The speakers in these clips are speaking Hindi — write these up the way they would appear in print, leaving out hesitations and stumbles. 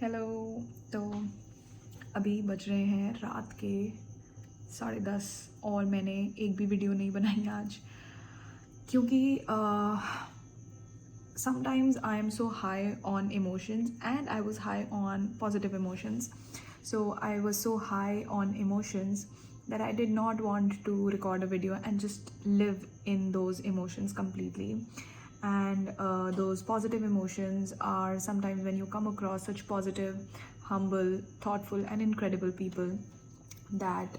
हेलो। तो अभी बज रहे हैं रात के 10:30 और मैंने एक भी वीडियो नहीं बनाई आज क्योंकि sometimes I am so high on emotions and I was high on positive emotions. So I was so high on emotions that I did not want to record a video and just live in those emotions completely. And those positive emotions are sometimes when you come across such positive, humble, thoughtful, and incredible people that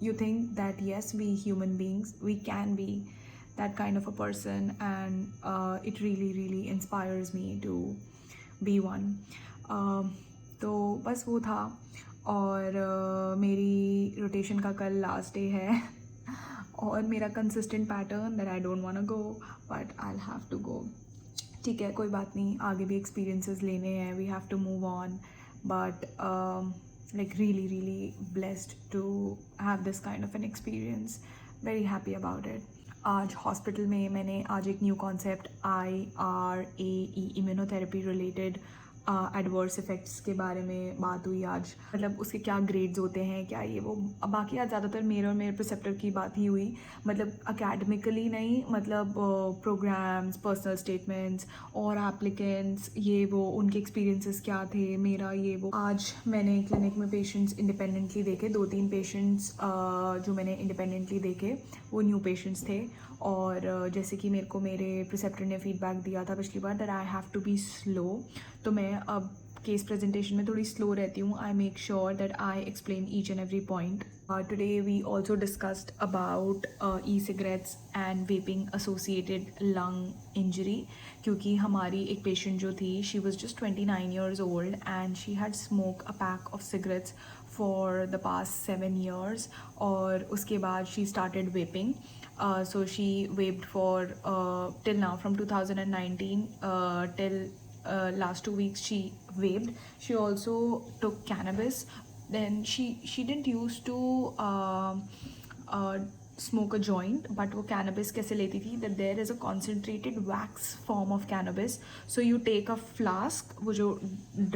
you think that yes, we human beings, we can be that kind of a person, and it really inspires me to be one. तो बस वो था। और मेरी रोटेशन का कल लास्ट डे है और मेरा consistent pattern that I don't want to go but I will have to go. ठीक है, कोई बात नहीं, आगे भी एक्सपीरियंसेस लेने हैं, we have to move on. But like really blessed to have this kind of an experience, very happy about it. आज हॉस्पिटल में मैंने आज एक new concept IRAE immunotherapy related adverse effects के बारे में बात हुई आज। मतलब उसके क्या ग्रेड्स होते हैं, क्या ये वो। बाकी आज ज़्यादातर मेरे और मेरे प्रिसेप्टर की बात ही हुई, मतलब अकेडमिकली नहीं, मतलब प्रोग्राम्स, पर्सनल स्टेटमेंट्स और एप्लीकेंट्स, ये वो उनके एक्सपीरियंसेस क्या थे, मेरा ये वो। आज मैंने क्लिनिक में पेशेंट्स इंडिपेंडेंटली देखे, 2-3 पेशेंट्स जो मैंने इंडिपेंडेंटली देखे वो न्यू पेशेंट्स थे। और जैसे कि मेरे को मेरे प्रिसेप्टर ने फीडबैक दिया था पिछली बार that I have to be slow, तो मैं अब केस प्रेजेंटेशन में थोड़ी स्लो रहती हूँ। I make sure that I explain each and every point. Today we also discussed about e cigarettes and vaping associated lung injury, क्योंकि हमारी एक पेशेंट जो थी, she was just 29 years old and she had smoke a pack of cigarettes for the past 7 years, और उसके बाद she started vaping. So she vaped for till now, from 2019 till last 2 weeks she vaped. She also took cannabis. Then she didn't used to smoke a joint, but वो cannabis कैसे लेती थी, that there is a concentrated wax form of cannabis. So you take a flask, वो जो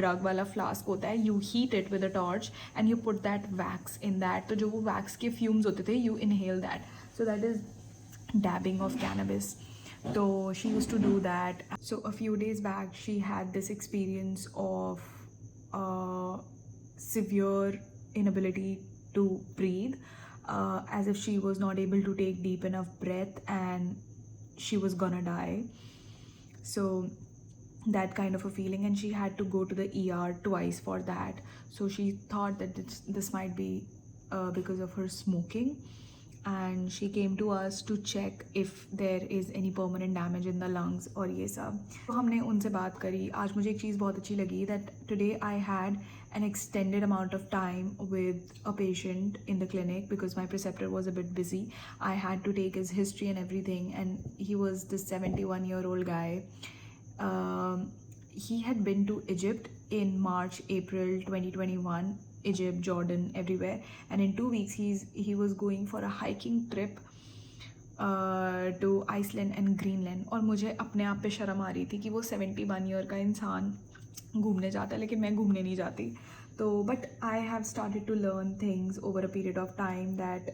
drug वाला flask होता है, you heat it with a torch and you put that wax in that. तो जो वो wax के fumes होते थे, you inhale that. So that is dabbing of cannabis. So she used to do that. So a few days back she had this experience of severe inability to breathe, as if she was not able to take deep enough breath and she was gonna die. So that kind of a feeling, and she had to go to the ER twice for that. So she thought that this might be because of her smoking, and she came to us to check if there is any permanent damage in the lungs और ये सब। तो हमने उनसे बात करी। आज मुझे एक चीज़ बहुत अच्छी लगी, that today I had an extended amount of time with a patient in the clinic because my preceptor was a bit busy. I had to take his history and everything, and he was this 71-year-old guy. He had been to Egypt in March, April 2021, Egypt, Jordan, everywhere, and in 2 weeks he was going for a hiking trip to Iceland and Greenland. और मुझे अपने आप पे शर्म आ रही थी कि वो 71 ईयर का इंसान घूमने जाता है, लेकिन मैं घूमने नहीं जाती। तो but I have started to learn things over a period of time that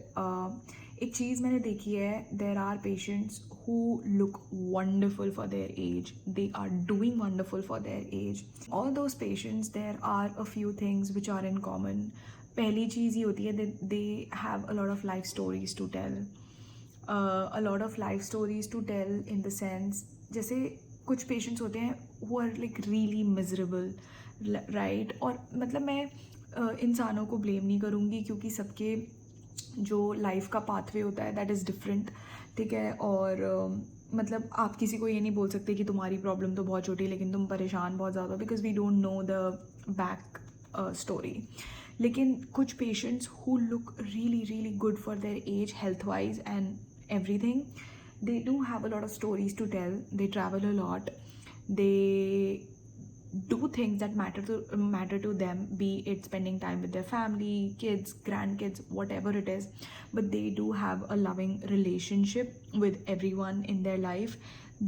एक चीज़ मैंने देखी है, there are patients who look wonderful for their age. They are doing wonderful for their age. All those patients, there are a few things which are in common. पहली चीज़ ये होती है that they have a lot of life stories to tell. A lot of life stories to tell in the sense, जैसे कुछ patients होते हैं who are like really miserable, right? और मतलब मैं इंसानों को blame नहीं करूँगी क्योंकि सबके जो लाइफ का पाथवे होता है दैट इज़ डिफरेंट, ठीक है। और मतलब आप किसी को ये नहीं बोल सकते कि तुम्हारी प्रॉब्लम तो बहुत छोटी है लेकिन तुम परेशान बहुत ज़्यादा, because we don't know the back story. लेकिन कुछ patients who look really good for their age health wise and everything, they do have a lot of stories to tell. They travel a lot. They do things that matter to them, be it spending time with their family, kids, grandkids, whatever it is, but they do have a loving relationship with everyone in their life.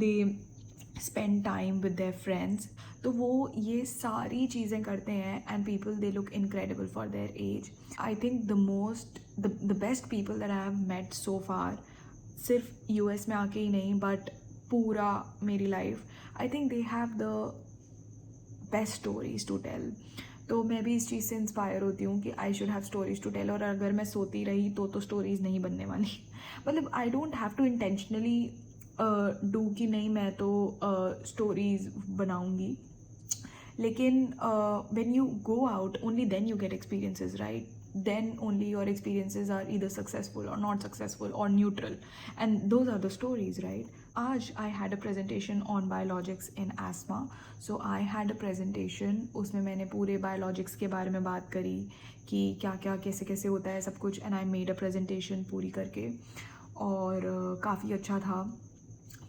They spend time with their friends. तो वो ये सारी चीज़ें करते हैं and people they look incredible for their age. I think the best people that I have met so far, सिर्फ US में आके ही नहीं but पूरा मेरी life, I think they have the best stories to tell. तो मैं भी इस चीज़ से इंस्पायर होती हूँ कि I should have stories to tell, और अगर मैं सोती रही तो स्टोरीज नहीं बनने वाली. मतलब I don't have to intentionally do कि नहीं मैं तो स्टोरीज बनाऊँगी, लेकिन when you go out only then you get experiences, right? Then only your experiences are either successful or not successful or neutral, and those are the stories, right? आज I had a presentation on biologics in asthma. So I had a presentation, उसमें मैंने पूरे biologics के बारे में बात करी कि क्या क्या कैसे कैसे होता है सब कुछ, and I made a presentation पूरी करके, और काफ़ी अच्छा था,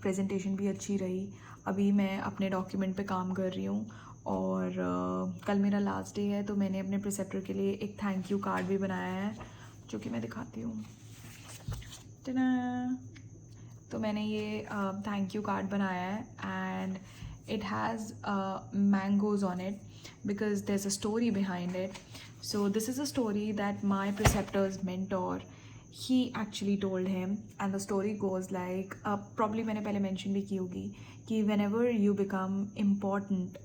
presentation भी अच्छी रही. अभी मैं अपने डॉक्यूमेंट पे काम कर रही हूँ, और कल मेरा लास्ट डे है, तो मैंने अपने प्रिसेप्टर के लिए एक थैंक यू कार्ड भी बनाया है, जो कि मैं दिखाती हूँ. तो मैंने ये थैंक यू कार्ड बनाया है, and it has mangoes on it because there is a story behind it. So this is a story that my preceptor's mentor he actually told him, and the story goes like, probably मैंने पहले mention भी की होगी कि whenever you become important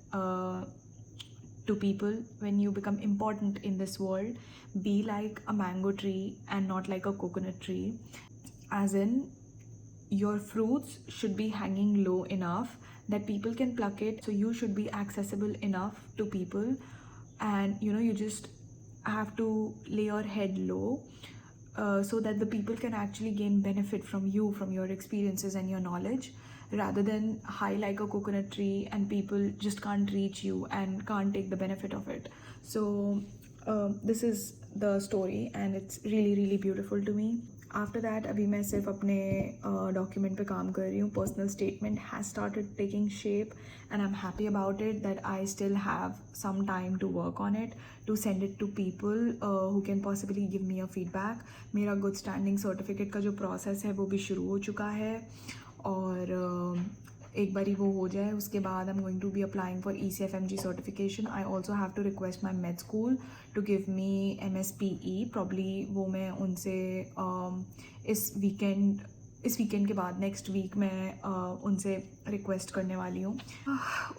to people, when you become important in this world, be like a mango tree and not like a coconut tree. As in, your fruits should be hanging low enough that people can pluck it, so you should be accessible enough to people, and you just have to lay your head low, so that the people can actually gain benefit from you, from your experiences and your knowledge, rather than high like a coconut tree and people just can't reach you and can't take the benefit of it. So this is the story, and it's really really beautiful to me. After that, अभी मैं सिर्फ अपने डॉक्यूमेंट पे काम कर रही हूँ. Personal statement has started taking shape, and I am happy about it that I still have some time to work on it, to send it to people who can possibly give me a feedback. मेरा गुड स्टैंडिंग सर्टिफिकेट का जो प्रोसेस है वो भी शुरू हो चुका है, और एक बारी वो हो जाए उसके बाद I am going to be applying for ECFMG certification. I also have to request my med school to give me MSPE. Probably वो मैं उनसे इस वीकेंड के बाद नेक्स्ट वीक मैं उनसे रिक्वेस्ट करने वाली हूँ.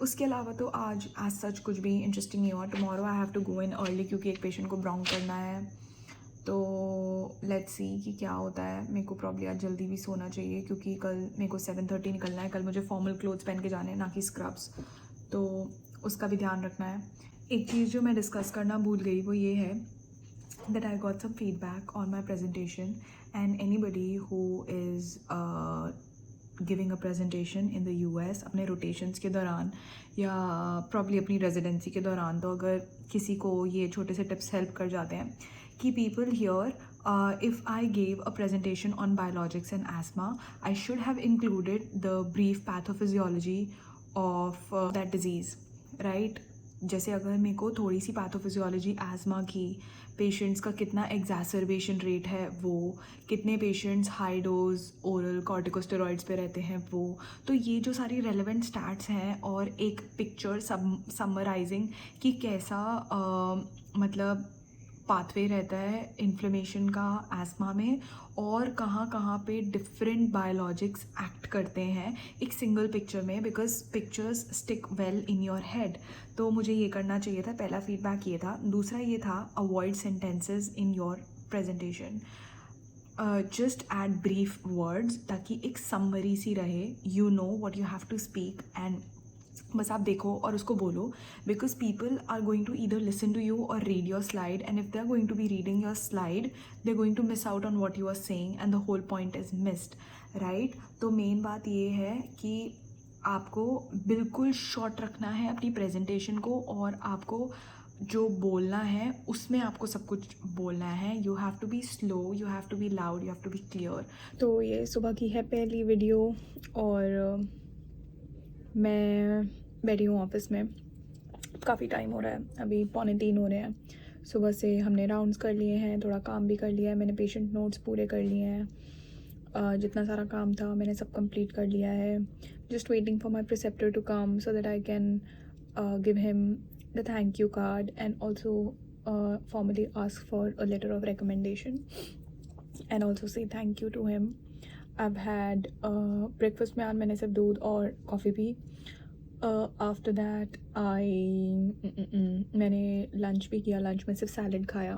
उसके अलावा तो आज एज सच कुछ भी इंटरेस्टिंग नहीं हुआ. Tomorrow I have to go in early क्योंकि एक पेशेंट को ब्राउन करना है, तो लेट्स सी कि क्या होता है. मेरे को प्रॉब्ली आज जल्दी भी सोना चाहिए क्योंकि कल मेरे को 7:30 निकलना है. कल मुझे फॉर्मल क्लोथ्स पहन के जाने हैं, ना कि स्क्रब्स, तो उसका भी ध्यान रखना है. एक चीज़ जो मैं डिस्कस करना भूल गई वो ये है that I got some feedback on my presentation, and anybody who is giving a presentation in the US अपने rotations के दौरान या probably अपनी residency के दौरान, तो अगर किसी को ये छोटे से tips help कर जाते हैं कि people here, if I gave a presentation on biologics and asthma, I should have included the brief pathophysiology of that disease, right? जैसे अगर मेरे को थोड़ी सी पैथोफिजियोलॉजी एज़मा की, पेशेंट्स का कितना एग्जैसरबेशन रेट है, वो कितने patients high dose oral corticosteroids पे रहते हैं, वो तो ये जो सारी रेलेवेंट स्टैट्स हैं, और एक पिक्चर समराइजिंग कि कैसा मतलब पाथवे रहता है इन्फ्लेमेशन का एस्मा में, और कहाँ कहाँ पे डिफरेंट बायोलॉजिक्स एक्ट करते हैं एक सिंगल पिक्चर में, because pictures stick well in your head. तो मुझे ये करना चाहिए था. पहला फीडबैक ये था. दूसरा ये था, avoid sentences in your presentation. Just add brief words ताकि एक समरी सी रहे. You know what you have to speak, and बस आप देखो और उसको बोलो, because people are going to either listen to you और read your slide, and if they are going to be reading your slide they are going to miss out on what you are saying, and the whole point is missed, right? तो मेन बात ये है कि आपको बिल्कुल शॉर्ट रखना है अपनी प्रेजेंटेशन को, और आपको जो बोलना है उसमें आपको सब कुछ बोलना है. You have to be slow, you have to be loud, you have to be clear. तो ये सुबह की है पहली वीडियो, और मैं बैठी हूँ ऑफिस में. काफ़ी टाइम हो रहा है, अभी 2:45 हो रहे हैं. सुबह से हमने राउंड्स कर लिए हैं, थोड़ा काम भी कर लिया है, मैंने पेशेंट नोट्स पूरे कर लिए हैं, जितना सारा काम था मैंने सब कंप्लीट कर लिया है. Just waiting for my preceptor to come so that I can give him the thank you card and also formally ask for a letter of recommendation and also say thank you to him. I've had breakfast में आज मैंने सिर्फ दूध और कॉफ़ी पी. आफ्टर दैट मैंने लंच भी किया. लंच में सिर्फ सैलड खाया.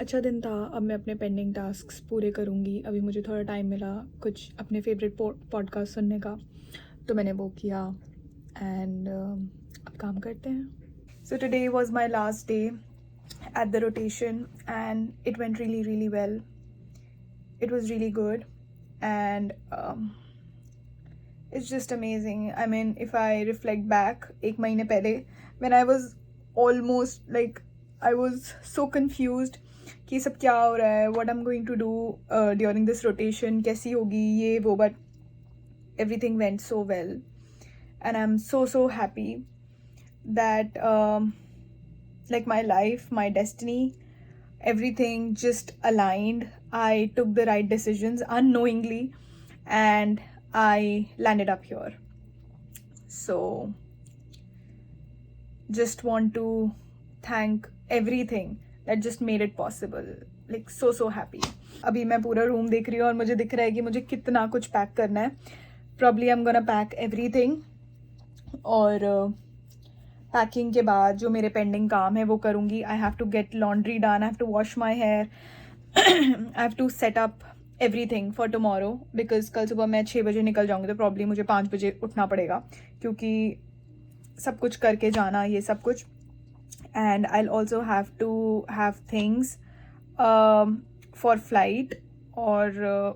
अच्छा दिन था. अब मैं अपने पेंडिंग टास्क्स पूरे करूँगी. अभी मुझे थोड़ा टाइम मिला कुछ अपने फेवरेट पॉडकास्ट सुनने का, तो मैंने वो किया एंड अब काम करते हैं. So today was my last day at the rotation and it went really well. It was really good and it's just amazing. I mean, if I reflect back एक महीने पहले when I was almost like I was so confused कि सब क्या हो रहा है, what I'm going to do during this rotation, कैसी होगी ये वो, but everything went so well and I'm so happy that like my life, my destiny, everything just aligned. I took the right decisions unknowingly and I landed up here. So just want to thank everything that just made it possible. Like so happy. अभी मैं पूरा रूम देख रही हूँ और मुझे दिख रहा है कि मुझे कितना कुछ पैक करना है. Probably I'm gonna pack everything और पैकिंग के बाद जो मेरे पेंडिंग काम है वो करूँगी. I have to get laundry done, I have to wash my hair, I have to set up everything for tomorrow because कल सुबह मैं 6 बजे निकल जाऊँगी तो प्रॉब्ली मुझे 5 बजे उठना पड़ेगा क्योंकि सब कुछ करके जाना ये सब कुछ. And I also have to have things for flight और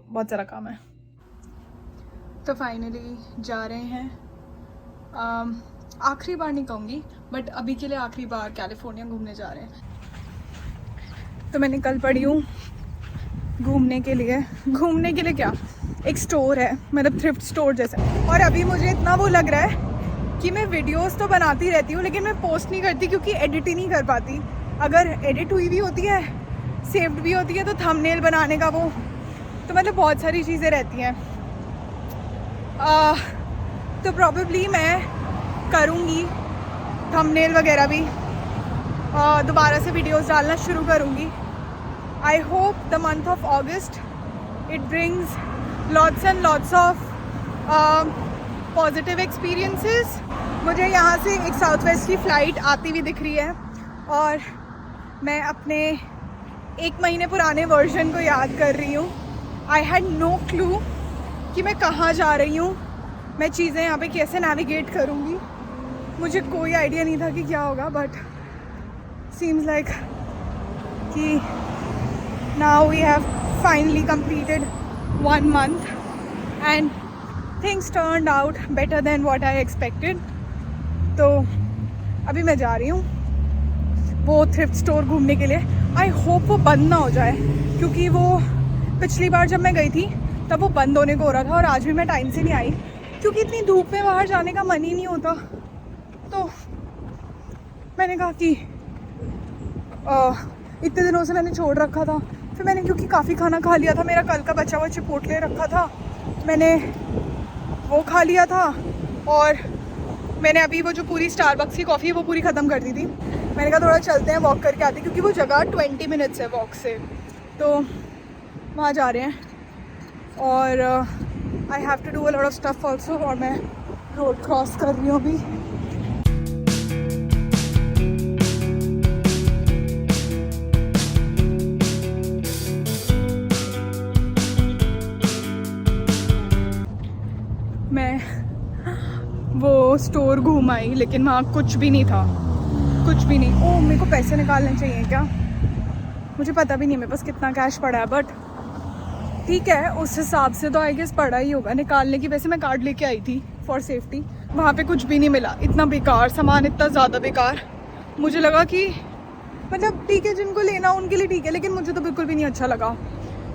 बहुत सारा काम है. तो फाइनली जा रहे हैं. आखिरी बार नहीं कहूँगी बट अभी के लिए आखिरी बार कैलिफोर्निया घूमने जा रहे हैं. तो मैं निकल पड़ी हूँ घूमने के लिए. घूमने के लिए क्या, एक स्टोर है मतलब थ्रिफ्ट स्टोर जैसा. और अभी मुझे इतना वो लग रहा है कि मैं वीडियोस तो बनाती रहती हूँ लेकिन मैं पोस्ट नहीं करती क्योंकि एडिट ही नहीं कर पाती. अगर एडिट हुई भी होती है, सेव्ड भी होती है तो थंबनेल बनाने का वो तो मतलब बहुत सारी चीज़ें रहती हैं. तो प्रॉबेबली मैं करूँगी थंबनेल वगैरह भी, दोबारा से वीडियोस डालना शुरू करूँगी. I hope the month of August it brings lots and lots of positive experiences. मुझे यहाँ से एक साउथ वेस्ट की फ़्लाइट आती हुई दिख रही है और मैं अपने 1 महीने पुराने वर्जन को याद कर रही हूँ. आई हैड नो क्लू कि मैं कहाँ जा रही हूँ, मैं चीज़ें यहाँ पे कैसे नेविगेट करूँगी. मुझे कोई आइडिया नहीं था कि क्या होगा बट सीम्स लाइक कि now we have finally completed 1 month and things turned out better than what I expected. तो अभी मैं जा रही हूँ वो थ्रिफ्ट स्टोर घूमने के लिए. आई होप वो बंद ना हो जाए क्योंकि वो पिछली बार जब मैं गई थी तब वो बंद होने को हो रहा था और आज भी मैं टाइम से नहीं आई क्योंकि इतनी धूप में बाहर जाने का मन ही नहीं होता. तो मैंने कहा कि इतने दिनों से मैंने छोड़ रखा था. फिर मैंने क्योंकि काफ़ी खाना खा लिया था, मेरा कल का बचा हुआ चिपोटले रखा था, मैंने वो खा लिया था और मैंने अभी वो जो पूरी स्टारबक्स की कॉफ़ी वो पूरी ख़त्म कर दी थी. मैंने कहा थोड़ा चलते हैं वॉक करके आते क्योंकि वो जगह 20 मिनट्स है वॉक से. तो वहाँ जा रहे हैं और I have to do a lot of stuff also. और मैं रोड क्रॉस कर रही हूँ अभी. मैं वो स्टोर घूम आई लेकिन वहाँ कुछ भी नहीं था, कुछ भी नहीं. ओह मेरे को पैसे निकालने चाहिए क्या, मुझे पता भी नहीं मेरे पास कितना कैश पड़ा है बट ठीक है उस हिसाब से तो आई गेस पड़ा ही होगा निकालने की. वैसे मैं कार्ड लेके आई थी फॉर सेफ्टी. वहाँ पे कुछ भी नहीं मिला. इतना बेकार सामान, इतना ज़्यादा बेकार. मुझे लगा कि मतलब ठीक है जिनको लेना उनके लिए ठीक है लेकिन मुझे तो बिल्कुल भी नहीं अच्छा लगा.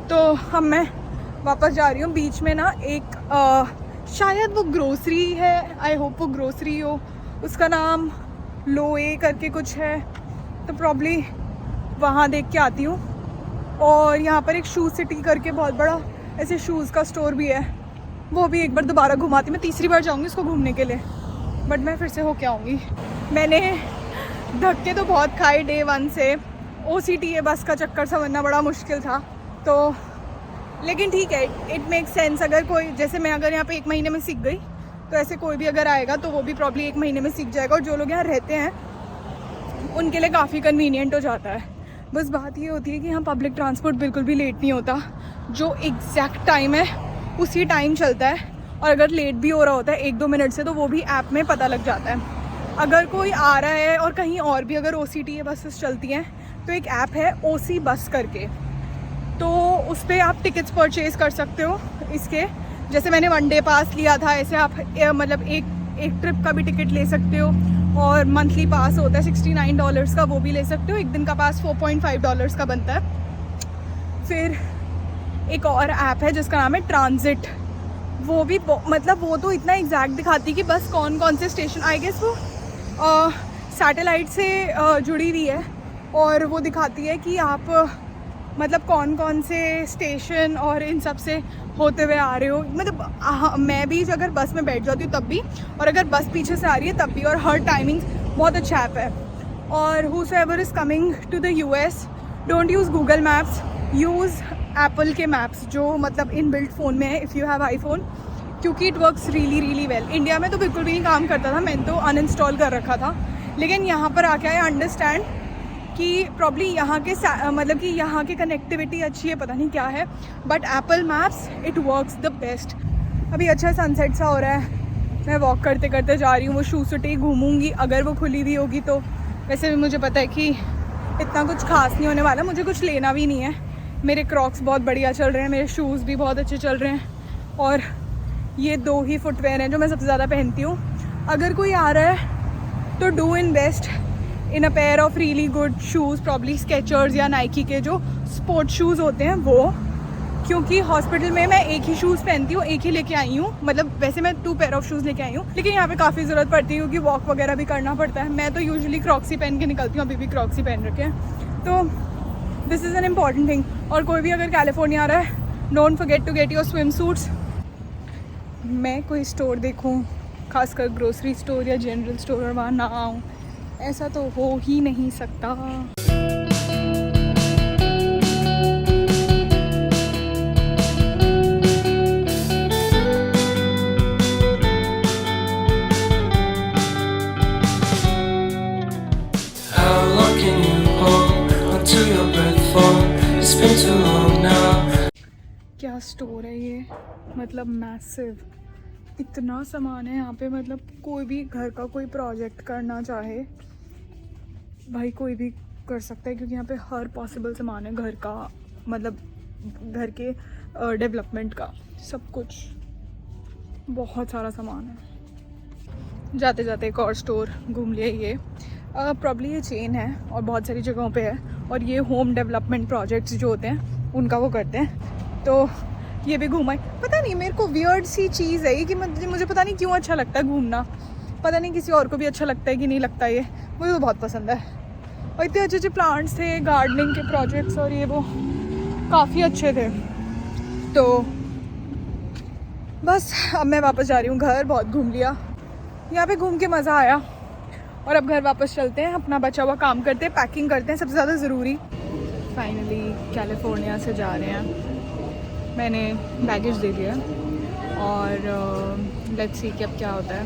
तो अब मैं वापस जा रही हूँ. बीच में ना एक शायद वो ग्रोसरी है, आई होप वो ग्रोसरी हो, उसका नाम लोए करके कुछ है तो प्रॉब्ली वहाँ देख के आती हूँ और यहाँ पर एक शूज़ सिटी करके बहुत बड़ा ऐसे शूज़ का स्टोर भी है, वो भी एक बार दोबारा घुमाती। मैं तीसरी बार जाऊँगी इसको घूमने के लिए, बट मैं फिर से होके आऊँगी। मैंने धक्के तो बहुत खाए डे 1 से। OCTA बस का चक्कर समझना बड़ा मुश्किल था, तो लेकिन ठीक है, इट मेक सेंस। अगर कोई जैसे मैं अगर यहाँ पे 1 महीने में सीख गई, तो ऐसे कोई भी अगर आएगा तो वो भी प्रॉब्ली 1 महीने में सीख जाएगा। और जो लोग यहाँ रहते हैं उनके लिए काफ़ी कन्वीनियंट हो जाता है। बस बात ये होती है कि यहाँ पब्लिक ट्रांसपोर्ट बिल्कुल भी लेट नहीं होता, जो एग्जैक्ट टाइम है उसी टाइम चलता है। और अगर लेट भी हो रहा होता है 1-2 मिनट से, तो वो भी ऐप में पता लग जाता है। अगर कोई आ रहा है और कहीं और भी अगर OCTA बसेस चलती हैं, तो एक ऐप है OC बस करके, तो उस पर आप टिकट्स परचेज़ कर सकते हो इसके। जैसे मैंने 1 डे पास लिया था, ऐसे आप मतलब एक ट्रिप का भी टिकट ले सकते हो। और मंथली पास होता है $69 का, वो भी ले सकते हो। 1 दिन का पास $4.5 का बनता है। फिर एक और ऐप है जिसका नाम है ट्रांजिट, वो भी मतलब वो तो इतना एग्जैक्ट दिखाती है कि बस कौन कौन से स्टेशन, आई गेस वो सैटेलाइट से जुड़ी हुई है, और वो दिखाती है कि आप मतलब कौन कौन से स्टेशन और इन सब से होते हुए आ रहे हो। मतलब मैं भी अगर बस में बैठ जाती हूँ तब भी, और अगर बस पीछे से आ रही है तब भी, और हर टाइमिंग बहुत अच्छा ऐप है। और whosoever is coming to the US, don't use Google Maps, use Apple के मैप्स जो मतलब इनबिल्ट फ़ोन में है, इफ़ यू हैव iPhone, क्योंकि it works really well. India में तो बिल्कुल भी नहीं काम करता था, मैंने तो अनइंस्टॉल कर रखा था। लेकिन यहाँ पर आके आई अंडरस्टैंड कि प्रॉब्ली यहाँ के मतलब कि यहाँ की कनेक्टिविटी अच्छी है, पता नहीं क्या है, but Apple maps it works the best. अभी अच्छा सनसेट सा हो रहा है, मैं वॉक करते करते जा रही हूँ। वो शू सिटी घूमूंगी अगर वो खुली हुई होगी तो। वैसे भी मुझे पता है कि इतना कुछ खास नहीं होने वाला, मुझे कुछ लेना भी नहीं है। मेरे क्रॉक्स बहुत बढ़िया चल रहे हैं, मेरे शूज़ भी बहुत अच्छे चल रहे हैं, और ये 2 ही फुटवेयर हैं जो मैं सबसे ज़्यादा पहनती हूँ। अगर कोई आ रहा है तो do invest in a pair of really good shoes, probably Skechers या नाइकी के जो स्पोर्ट शूज़ होते हैं वो। क्योंकि हॉस्पिटल में मैं एक ही शूज़ पहनती हूँ, एक ही लेके आई हूँ। मतलब वैसे मैं 2 पेयर ऑफ शूज़ लेके आई हूँ, लेकिन यहाँ पे काफ़ी ज़रूरत पड़ती है क्योंकि वॉक वगैरह भी करना पड़ता है। मैं तो यूजुअली क्रॉक्सी पहन के निकलती हूँ, अभी भी क्रॉक्सी पहन रखे हैं। तो this is an important thing. और कोई भी अगर कैलिफोर्निया आ रहा है, don't forget to get your swim suits. मैं कोई स्टोर देखूँ, खासकर ग्रोसरी स्टोर या जनरल स्टोर, और वहाँ ना आऊँ, ऐसा तो हो ही नहीं सकता। क्या स्टोर है ये, मतलब मैसिव। इतना सामान है यहाँ पे, मतलब कोई भी घर का कोई प्रोजेक्ट करना चाहे भाई कोई भी कर सकता है, क्योंकि यहाँ पे हर पॉसिबल सामान है घर का, मतलब घर के डेवलपमेंट का सब कुछ, बहुत सारा सामान है। जाते जाते एक और स्टोर घूम लिया। ये प्रॉब्ली ये चेन है और बहुत सारी जगहों पे है, और ये होम डेवलपमेंट प्रोजेक्ट्स जो होते हैं उनका वो करते हैं। तो ये भी घूमा। पता नहीं, मेरे को वियर्ड सी चीज़ है ये कि मुझे पता नहीं क्यों अच्छा लगता है घूमना। पता नहीं किसी और को भी अच्छा लगता है कि नहीं लगता, ये मुझे तो बहुत पसंद है। और इतने अच्छे अच्छे प्लांट्स थे, गार्डनिंग के प्रोजेक्ट्स और ये वो काफ़ी अच्छे थे। तो बस अब मैं वापस जा रही हूँ घर। बहुत घूम लिया यहाँ पे, घूम के मज़ा आया, और अब घर वापस चलते हैं, अपना बचा हुआ काम करते हैं, पैकिंग करते हैं, सबसे ज़्यादा ज़रूरी। फाइनली कैलिफोर्निया से जा रहे हैं। मैंने बैगेज दे दिया और लेट्स सी कि अब क्या होता है।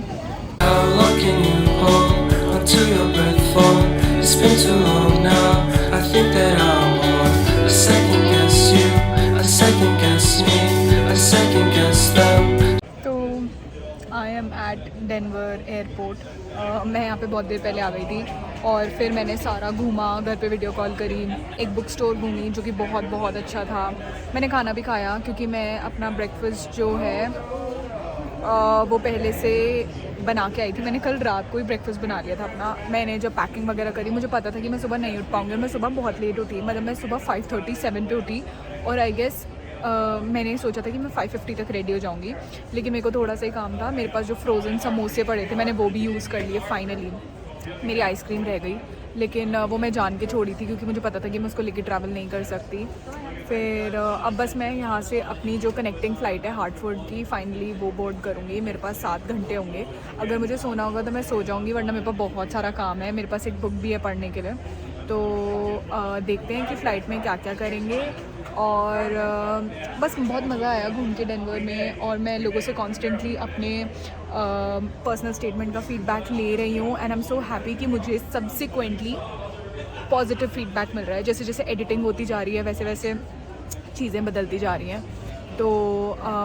तो I am at Denver airport. मैं यहाँ पे बहुत देर पहले आ गई थी, और फिर मैंने सारा घूमा, घर पे वीडियो कॉल करी, एक बुक स्टोर घूमी जो कि बहुत बहुत अच्छा था। मैंने खाना भी खाया क्योंकि मैं अपना ब्रेकफास्ट जो है वो पहले से बना के आई थी। मैंने कल रात को ही ब्रेकफास्ट बना लिया था अपना। मैंने जब पैकिंग वगैरह करी, मुझे पता था कि मैं सुबह नहीं उठ पाऊँगी, और मैं सुबह बहुत लेट उठी। मतलब मैं सुबह 5:30-7 पे उठी, और आई गेस मैंने सोचा था कि मैं 5:50 तक रेडी हो जाऊँगी, लेकिन मेरे को थोड़ा सा ही काम था। मेरे पास जो फ्रोज़न समोसे पड़े थे मैंने वो भी यूज़ कर लिए फाइनली। मेरी आइसक्रीम रह गई, लेकिन वो मैं जान के छोड़ी थी क्योंकि मुझे पता था कि मैं उसको लेके ट्रैवल नहीं कर सकती। फिर अब बस मैं यहाँ से अपनी जो कनेक्टिंग फ़्लाइट है हार्टफोर्ड की, फाइनली वो बोर्ड करूँगी। मेरे पास 7 घंटे होंगे। अगर मुझे सोना होगा तो मैं सो जाऊँगी, वरना मेरे पास बहुत सारा काम है। मेरे पास एक बुक भी है पढ़ने के लिए। तो देखते हैं कि फ़्लाइट में क्या क्या करेंगे। और बस बहुत मज़ा आया घूम के डेनवर में, और मैं लोगों से कॉन्स्टेंटली अपने पर्सनल स्टेटमेंट का फ़ीडबैक ले रही हूँ। And I am so happy कि मुझे सब्सिक्वेंटली पॉजिटिव फीडबैक मिल रहा है। जैसे जैसे एडिटिंग होती जा रही है वैसे वैसे चीज़ें बदलती जा रही हैं। तो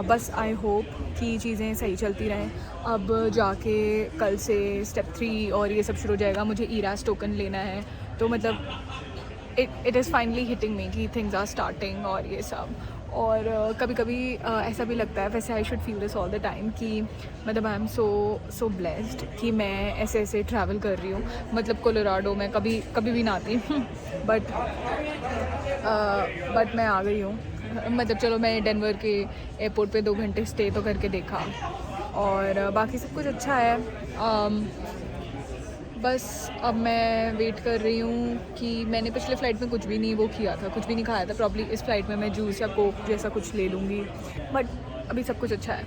बस आई होप कि चीज़ें सही चलती रहें। अब जाके कल से स्टेप 3 और ये सब शुरू हो जाएगा। मुझे ईरास टोकन लेना है, तो मतलब it is finally hitting me कि थिंग्स आर स्टार्टिंग और ये सब। और कभी कभी ऐसा भी लगता है, वैसे I should feel this all the time, कि मतलब आई एम सो ब्लेस्ड कि मैं ऐसे ऐसे ट्रैवल कर रही हूँ। मतलब कोलोराडो में कभी भी ना आती बट मैं आ गई हूँ। मतलब चलो, मैं डेनवर के एयरपोर्ट पे 2 घंटे स्टे तो करके देखा, और बाकी सब कुछ अच्छा है। बस अब मैं वेट कर रही हूँ कि मैंने पिछले फ़्लाइट में कुछ भी नहीं वो किया था, कुछ भी नहीं खाया था। प्रॉब्ली इस फ़्लाइट में मैं जूस या कोक जैसा कुछ ले लूँगी, बट अभी सब कुछ अच्छा है।